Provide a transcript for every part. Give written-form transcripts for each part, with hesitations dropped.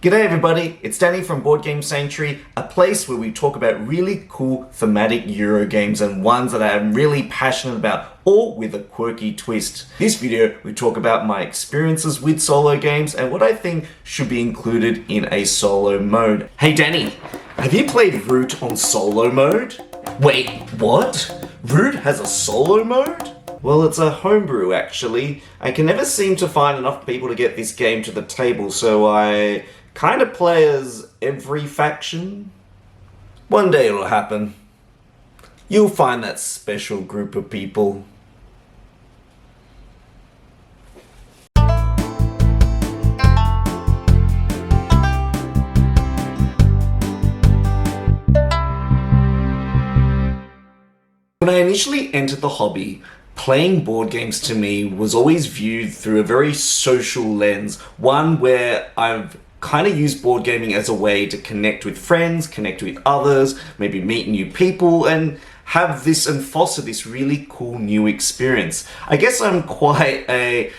G'day everybody, it's Danny from Board Game Sanctuary, a place where we talk about really cool thematic Euro games and ones that I'm really passionate about, all with a quirky twist. This video, we talk about my experiences with solo games and what I think should be included in a solo mode. Hey Danny, have you played Root on solo mode? Wait, what? Root has a solo mode? Well, it's a homebrew actually. I can never seem to find enough people to get this game to the table, so I kind of play as every faction. One day it'll happen. You'll find that special group of people. When I initially entered the hobby, playing board games to me was always viewed through a very social lens, one where I've kind of used board gaming as a way to connect with friends, connect with others, maybe meet new people, and have this and foster this really cool new experience. I guess I'm quite a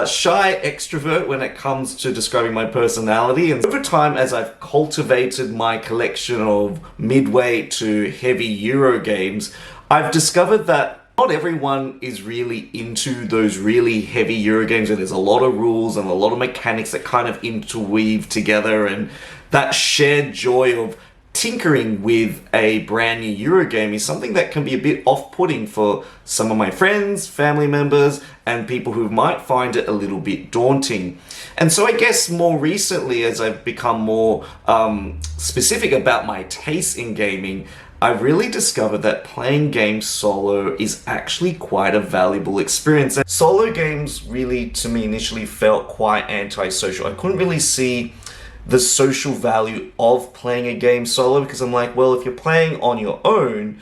shy extrovert when it comes to describing my personality, and over time, as I've cultivated my collection of midweight to heavy Euro games, I've discovered that not everyone is really into those really heavy Euro games where there's a lot of rules and a lot of mechanics that kind of interweave together, and that shared joy of tinkering with a brand new Euro game is something that can be a bit off-putting for some of my friends, family members, and people who might find it a little bit daunting. And so I guess more recently, as I've become more specific about my taste in gaming, I've really discovered that playing games solo is actually quite a valuable experience. And solo games really, to me, initially felt quite antisocial. I couldn't really see the social value of playing a game solo because I'm like, well, if you're playing on your own,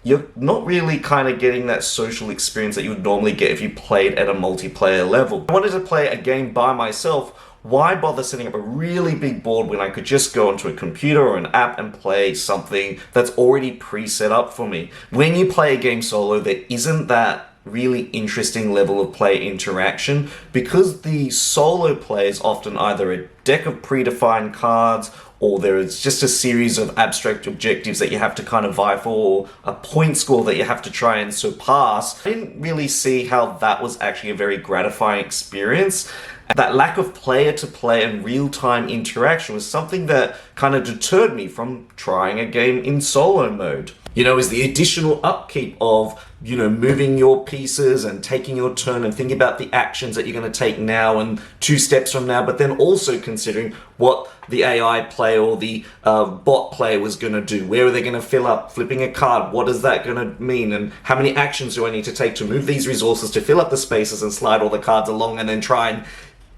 you're not really kind of getting that social experience that you would normally get if you played at a multiplayer level. I wanted to play a game by myself. Why bother setting up a really big board when I could just go onto a computer or an app and play something that's already pre-set up for me? When you play a game solo, there isn't that really interesting level of play interaction because the solo play is often either a deck of predefined cards, or there is just a series of abstract objectives that you have to kind of vie for, or a point score that you have to try and surpass. I didn't really see how that was actually a very gratifying experience. That lack of player-to-player and real-time interaction was something that kind of deterred me from trying a game in solo mode. You know, is the additional upkeep of, moving your pieces and taking your turn and thinking about the actions that you're going to take now and 2 steps from now, but then also considering what the AI player or the bot player was going to do. Where are they going to fill up? Flipping a card, what is that going to mean? And how many actions do I need to take to move these resources to fill up the spaces and slide all the cards along, and then try and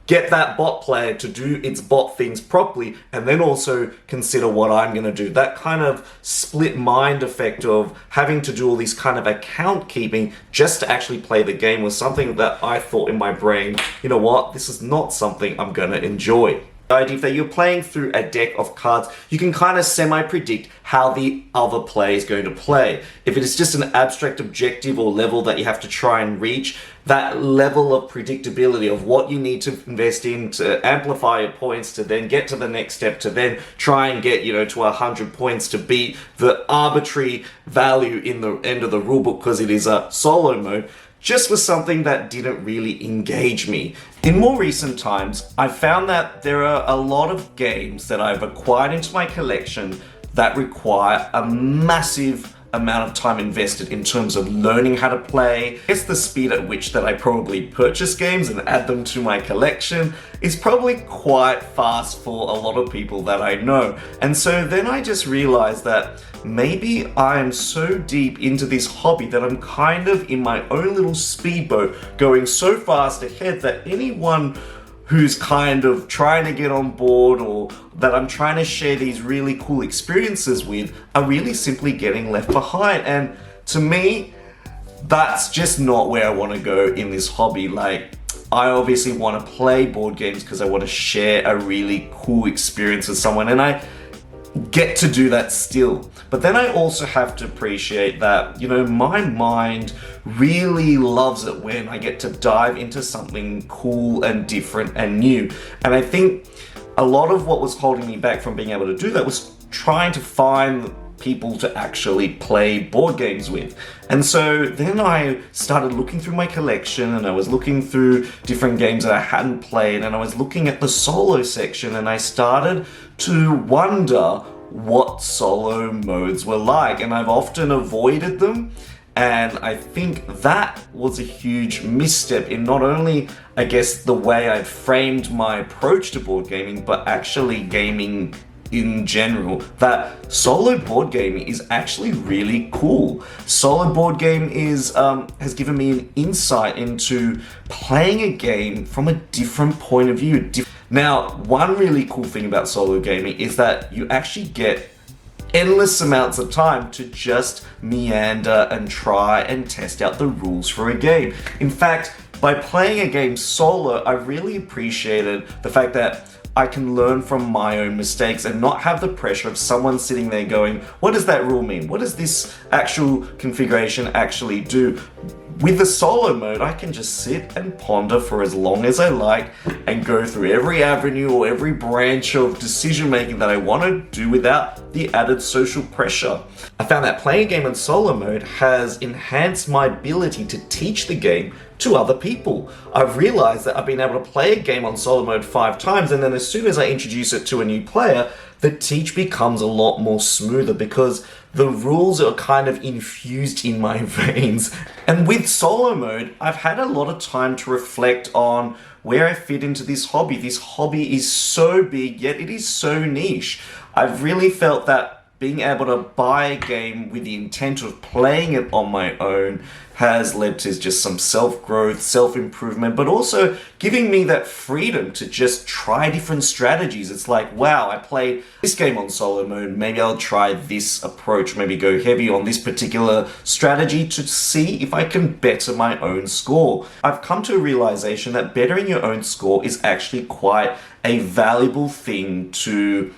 get that bot player to do its bot things properly, and then also consider what I'm going to do. That kind of split mind effect of having to do all these kind of account keeping just to actually play the game was something that I thought in my brain, you know what, this is not something I'm going to enjoy. The idea that you're playing through a deck of cards, you can kind of semi-predict how the other player is going to play. If it is just an abstract objective or level that you have to try and reach, that level of predictability of what you need to invest in to amplify your points to then get to the next step, to then try and get, to 100 points to beat the arbitrary value in the end of the rulebook because it is a solo mode, just was something that didn't really engage me. In more recent times, I've found that there are a lot of games that I've acquired into my collection that require a massive amount of time invested in terms of learning how to play. I guess the speed at which that I probably purchase games and add them to my collection is probably quite fast for a lot of people that I know. And so then I just realized that maybe I'm so deep into this hobby that I'm kind of in my own little speedboat going so fast ahead that anyone who's kind of trying to get on board or that I'm trying to share these really cool experiences with are really simply getting left behind. And to me, that's just not where I want to go in this hobby. Like, I obviously want to play board games because I want to share a really cool experience with someone, and I get to do that still. But then I also have to appreciate that, my mind really loves it when I get to dive into something cool and different and new. And I think a lot of what was holding me back from being able to do that was trying to find people to actually play board games with. And so then I started looking through my collection, and I was looking through different games that I hadn't played, and I was looking at the solo section, and I started to wonder what solo modes were like, and I've often avoided them. And I think that was a huge misstep in not only, I guess, the way I'd framed my approach to board gaming, but actually gaming in general. That solo board gaming is actually really cool. Solo board game is has given me an insight into playing a game from a different point of view. Now, one really cool thing about solo gaming is that you actually get endless amounts of time to just meander and try and test out the rules for a game. In fact, by playing a game solo, I really appreciated the fact that I can learn from my own mistakes and not have the pressure of someone sitting there going, what does that rule mean? What does this actual configuration actually do? With the solo mode, I can just sit and ponder for as long as I like and go through every avenue or every branch of decision making that I want to do without the added social pressure. I found that playing a game in solo mode has enhanced my ability to teach the game to other people. I've realized that I've been able to play a game on solo mode 5 times, and then as soon as I introduce it to a new player, the teach becomes a lot more smoother because the rules are kind of infused in my veins. And with solo mode, I've had a lot of time to reflect on where I fit into this hobby. This hobby is so big, yet it is so niche. I've really felt that being able to buy a game with the intent of playing it on my own has led to just some self-growth, self-improvement, but also giving me that freedom to just try different strategies. It's like, wow, I played this game on solo mode, maybe I'll try this approach, maybe go heavy on this particular strategy to see if I can better my own score. I've come to a realization that bettering your own score is actually quite a valuable thing to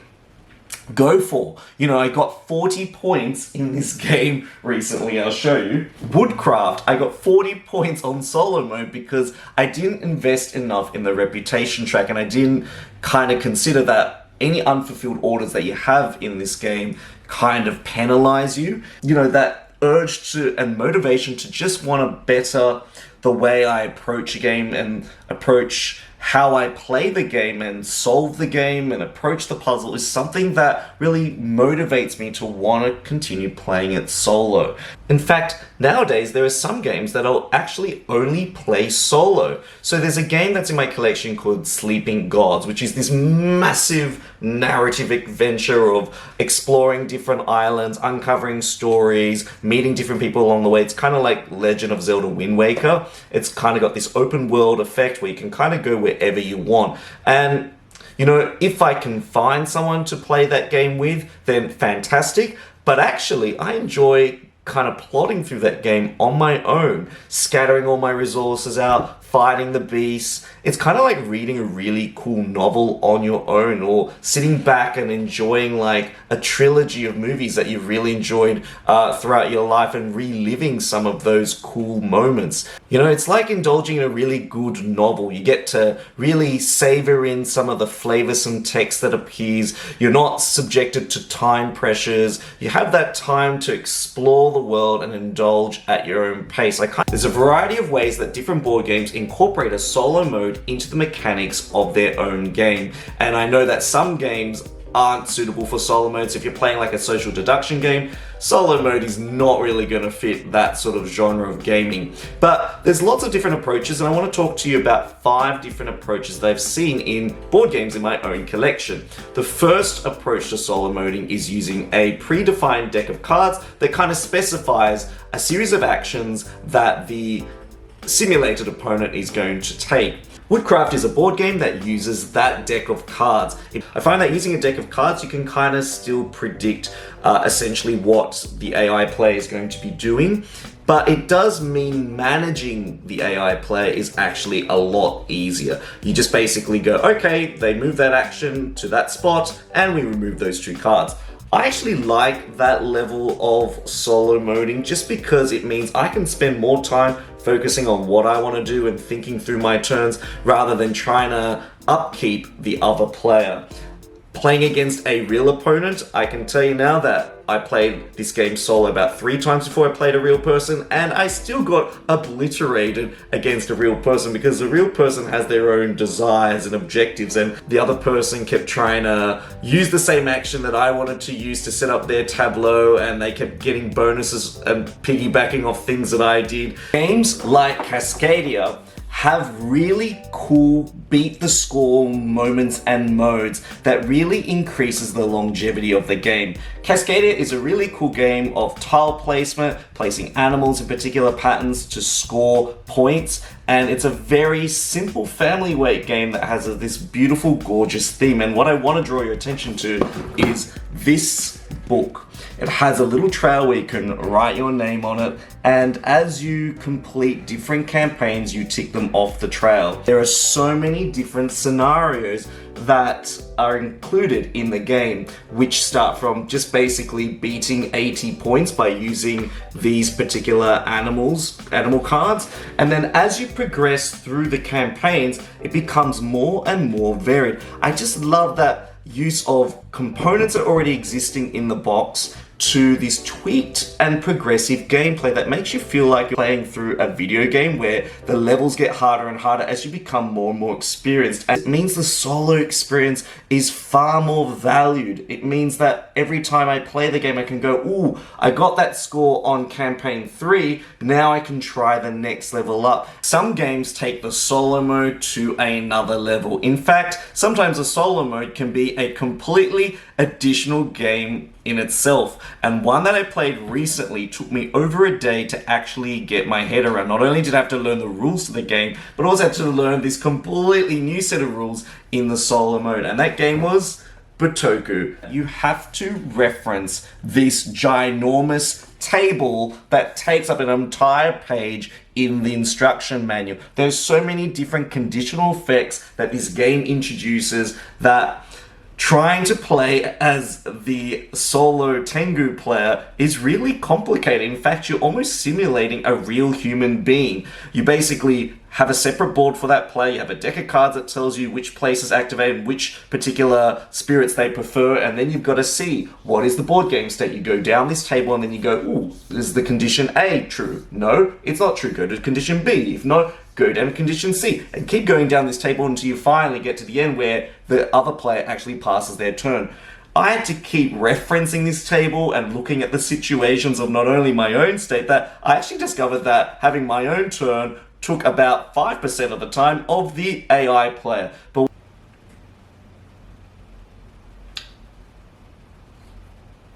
go for. You know, I got 40 points in this game recently, I'll show you. Woodcraft, I got 40 points on solo mode because I didn't invest enough in the reputation track, and I didn't kind of consider that any unfulfilled orders that you have in this game kind of penalize you. You know, that urge to and motivation to just want to better the way I approach a game and approach how I play the game and solve the game and approach the puzzle is something that really motivates me to want to continue playing it solo. In fact, nowadays there are some games that I'll actually only play solo. So there's a game that's in my collection called Sleeping Gods, which is this massive narrative adventure of exploring different islands, uncovering stories, meeting different people along the way. It's kind of like Legend of Zelda Wind Waker. It's kind of got this open world effect where you can kind of go wherever you want. And you know, if I can find someone to play that game with, then fantastic. But actually, I enjoy kind of plodding through that game on my own, scattering all my resources out, fighting the beasts. It's kind of like reading a really cool novel on your own, or sitting back and enjoying like a trilogy of movies that you've really enjoyed throughout your life and reliving some of those cool moments. You know, it's like indulging in a really good novel. You get to really savor in some of the flavorsome text that appears. You're not subjected to time pressures. You have that time to explore the world and indulge at your own pace. There's a variety of ways that different board games incorporate a solo mode into the mechanics of their own game. And I know that some games aren't suitable for solo modes. If you're playing like a social deduction game, solo mode is not really going to fit that sort of genre of gaming. But there's lots of different approaches, and I want to talk to you about 5 different approaches that I've seen in board games in my own collection. The first approach to solo moding is using a predefined deck of cards that kind of specifies a series of actions that the simulated opponent is going to take. Woodcraft is a board game that uses that deck of cards. I find that using a deck of cards, you can kind of still predict essentially what the AI player is going to be doing, but it does mean managing the AI player is actually a lot easier. You just basically go, okay, they move that action to that spot, and we remove those 2 cards. I actually like that level of solo moding just because it means I can spend more time focusing on what I want to do and thinking through my turns rather than trying to upkeep the other player. Playing against a real opponent, I can tell you now that I played this game solo about 3 times before I played a real person, and I still got obliterated against a real person because the real person has their own desires and objectives, and the other person kept trying to use the same action that I wanted to use to set up their tableau, and they kept getting bonuses and piggybacking off things that I did. Games like Cascadia have really cool beat the score moments and modes that really increases the longevity of the game. Cascadia is a really cool game of tile placement, placing animals in particular patterns to score points, and it's a very simple family weight game that has this beautiful, gorgeous theme. And what I want to draw your attention to is this book. It has a little trail where you can write your name on it, and as you complete different campaigns, you tick them off the trail. There are so many different scenarios that are included in the game, which start from just basically beating 80 points by using these particular animal cards, and then as you progress through the campaigns, it becomes more and more varied. I just love that use of components that are already existing in the box to this tweaked and progressive gameplay that makes you feel like you're playing through a video game where the levels get harder and harder as you become more and more experienced. And it means the solo experience is far more valued. It means that every time I play the game I can go, ooh, I got that score on campaign 3, now I can try the next level up. Some games take the solo mode to another level. In fact, sometimes a solo mode can be a completely additional game in itself, and one that I played recently took me over a day to actually get my head around. Not only did I have to learn the rules to the game, but also had to learn this completely new set of rules in the solo mode, and that game was Botoku. You have to reference this ginormous table that takes up an entire page in the instruction manual. There's so many different conditional effects that this game introduces that trying to play as the solo Tengu player is really complicated. In fact, you're almost simulating a real human being. You basically have a separate board for that player, you have a deck of cards that tells you which places activate, which particular spirits they prefer, and then you've got to see what is the board game state. You go down this table and then you go, ooh, is the condition A true? No, it's not true. Go to condition B. If not, go down to condition C, and keep going down this table until you finally get to the end where the other player actually passes their turn. I had to keep referencing this table and looking at the situations of not only my own state, that I actually discovered that having my own turn took about 5% of the time of the AI player. But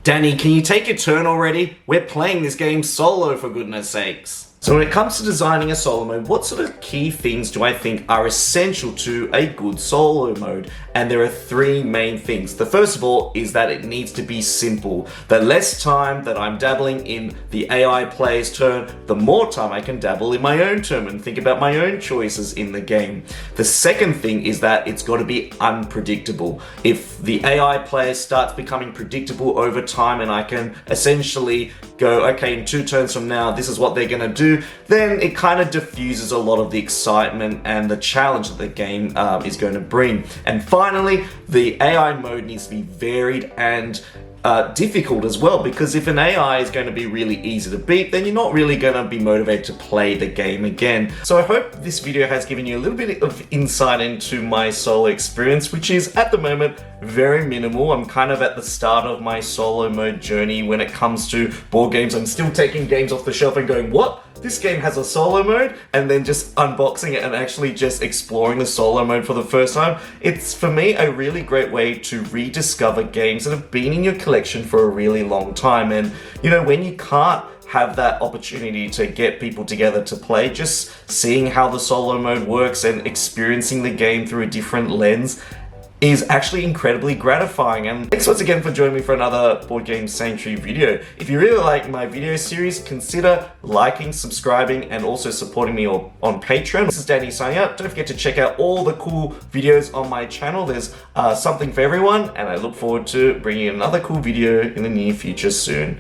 Danny, can you take your turn already? We're playing this game solo, for goodness sakes. So when it comes to designing a solo mode, what sort of key things do I think are essential to a good solo mode? And there are 3 main things. The first of all is that it needs to be simple. The less time that I'm dabbling in the AI player's turn, the more time I can dabble in my own turn and think about my own choices in the game. The second thing is that it's got to be unpredictable. If the AI player starts becoming predictable over time and I can essentially go, okay, in 2 turns from now, this is what they're going to do, then it kind of diffuses a lot of the excitement and the challenge that the game is going to bring. And finally, the AI mode needs to be varied and difficult as well, because if an AI is going to be really easy to beat, then you're not really going to be motivated to play the game again. So I hope this video has given you a little bit of insight into my solo experience, which is at the moment very minimal. I'm kind of at the start of my solo mode journey when it comes to board games. I'm still taking games off the shelf and going, what? This game has a solo mode? And then just unboxing it and actually just exploring the solo mode for the first time. It's, for me, a really great way to rediscover games that have been in your collection for a really long time. And, you know, when you can't have that opportunity to get people together to play, just seeing how the solo mode works and experiencing the game through a different lens is actually incredibly gratifying. And thanks once again for joining me for another Board Game Sanctuary video. If you really like my video series, consider liking, subscribing, and also supporting me on Patreon. This is Danny signing out. Don't forget to check out all the cool videos on my channel. There's something for everyone, and I look forward to bringing you another cool video in the near future soon.